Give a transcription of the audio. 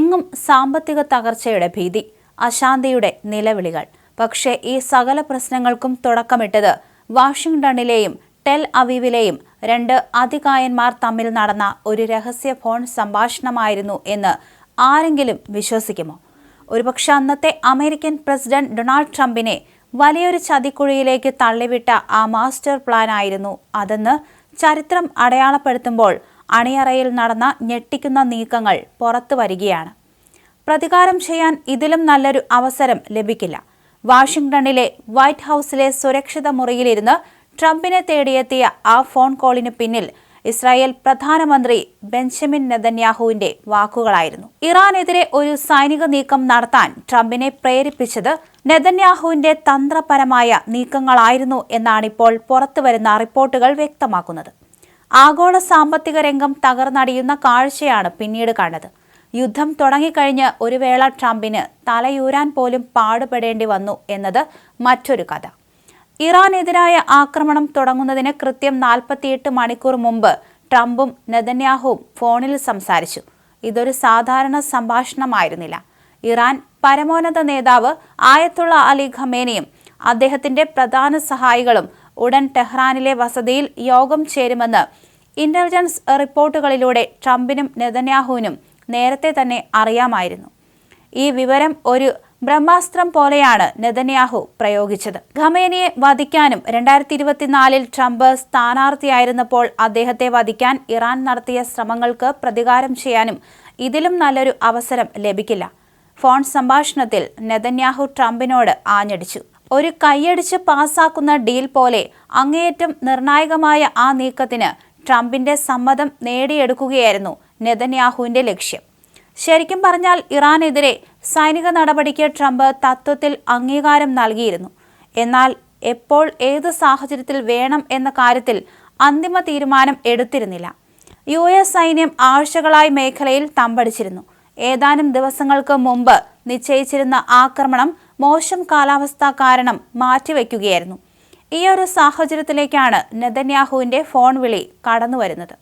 എങ്ങും സാമ്പത്തിക തകർച്ചയുടെ ഭീതി, അശാന്തിയുടെ നിലവിളികൾ. പക്ഷേ ഈ സകല പ്രശ്നങ്ങൾക്കും തുടക്കമിട്ടത് വാഷിംഗ്ടണിലെയും ടെൽ അവീവിലെയും രണ്ട് അതികായന്മാർ തമ്മിൽ നടന്ന ഒരു രഹസ്യ ഫോൺ സംഭാഷണമായിരുന്നു എന്ന് ആരെങ്കിലും വിശ്വസിക്കുമോ? ഒരുപക്ഷെ അന്നത്തെ അമേരിക്കൻ പ്രസിഡന്റ് ഡൊണാൾഡ് ട്രംപിനെ വലിയൊരു ചതിക്കുഴിയിലേക്ക് തള്ളിവിട്ട ആ മാസ്റ്റർ പ്ലാൻ ആയിരുന്നു അതെന്ന് ചരിത്രം അടയാളപ്പെടുത്തുമ്പോൾ അണിയറയിൽ നടന്ന ഞെട്ടിക്കുന്ന നീക്കങ്ങൾ പുറത്തു വരികയാണ്. പ്രതികാരം ചെയ്യാൻ ഇതിലും നല്ലൊരു അവസരം ലഭിക്കില്ല. വാഷിംഗ്ടണിലെ വൈറ്റ് ഹൌസിലെ സുരക്ഷിത മുറിയിലിരുന്ന് ട്രംപിനെ തേടിയെത്തിയ ആ ഫോൺ കോളിന് പിന്നിൽ ഇസ്രായേൽ പ്രധാനമന്ത്രി ബെഞ്ചമിൻ നെതന്യാഹുവിന്റെ വാക്കുകളായിരുന്നു. ഇറാനെതിരെ ഒരു സൈനിക നീക്കം നടത്താൻ ട്രംപിനെ പ്രേരിപ്പിച്ചത് നെതന്യാഹുവിന്റെ തന്ത്രപരമായ നീക്കങ്ങളായിരുന്നു എന്നാണിപ്പോൾ പുറത്തുവരുന്ന റിപ്പോർട്ടുകൾ വ്യക്തമാക്കുന്നത്. ആഗോള സാമ്പത്തിക രംഗം തകർന്നടിയുന്ന കാഴ്ചയാണ് പിന്നീട് കണ്ടത്. യുദ്ധം തുടങ്ങിക്കഴിഞ്ഞ് ഒരു വേള ട്രംപിന് തലയൂരാൻ പോലും പാടുപെടേണ്ടി വന്നു എന്നത് മറ്റൊരു കഥ. ഇറാനെതിരായ ആക്രമണം തുടങ്ങുന്നതിന് കൃത്യം 48 മണിക്കൂർ മുമ്പ് ട്രംപും നെതന്യാഹുവും ഫോണിൽ സംസാരിച്ചു. ഇതൊരു സാധാരണ സംഭാഷണമായിരുന്നില്ല. ഇറാൻ പരമോന്നത നേതാവ് ആയത്തുള്ള അലി ഖമേനിയും അദ്ദേഹത്തിന്റെ പ്രധാന സഹായികളും ഉടൻ ടെഹ്റാനിലെ വസതിയിൽ യോഗം ചേരുമെന്ന് ഇന്റലിജൻസ് റിപ്പോർട്ടുകളിലൂടെ ട്രംപിനും നെതന്യാഹുവിനും നേരത്തെ തന്നെ അറിയാമായിരുന്നു. ഈ വിവരം ഒരു ബ്രഹ്മാസ്ത്രം പോലെയാണ് നെതന്യാഹു പ്രയോഗിച്ചത്. ഖമേനിയെ വധിക്കാനും 2024 ട്രംപ് സ്ഥാനാർത്ഥിയായിരുന്നപ്പോൾ അദ്ദേഹത്തെ വധിക്കാൻ ഇറാൻ നടത്തിയ ശ്രമങ്ങൾക്ക് പ്രതികാരം ചെയ്യാനും ഇതിലും നല്ലൊരു അവസരം ലഭിക്കില്ല. ഫോൺ സംഭാഷണത്തിൽ നെതന്യാഹു ട്രംപിനോട് ആഞ്ഞടിച്ചു. ഒരു കൈയടിച്ച് പാസാക്കുന്ന ഡീൽ പോലെ അങ്ങേയറ്റം നിർണായകമായ ആ നീക്കത്തിന് ട്രംപിന്റെ സമ്മതം നേടിയെടുക്കുകയായിരുന്നു നെതന്യാഹുവിന്റെ ലക്ഷ്യം. ശരിക്കും പറഞ്ഞാൽ ഇറാനെതിരെ സൈനിക നടപടിക്ക് ട്രംപ് തത്വത്തിൽ അംഗീകാരം നൽകിയിരുന്നു. എന്നാൽ എപ്പോൾ ഏത് സാഹചര്യത്തിൽ വേണം എന്ന കാര്യത്തിൽ അന്തിമ തീരുമാനം എടുത്തിരുന്നില്ല. US സൈന്യം ആഴ്ചകളായി മേഖലയിൽ തമ്പടിച്ചിരുന്നു. ഏതാനും ദിവസങ്ങൾക്ക് മുമ്പ് നിശ്ചയിച്ചിരുന്ന ആക്രമണം മോശം കാലാവസ്ഥ കാരണം മാറ്റിവെക്കുകയായിരുന്നു. ഈ ഒരു സാഹചര്യത്തിലേക്കാണ് നെതന്യാഹുവിന്റെ ഫോൺ വിളി കടന്നുവരുന്നത്.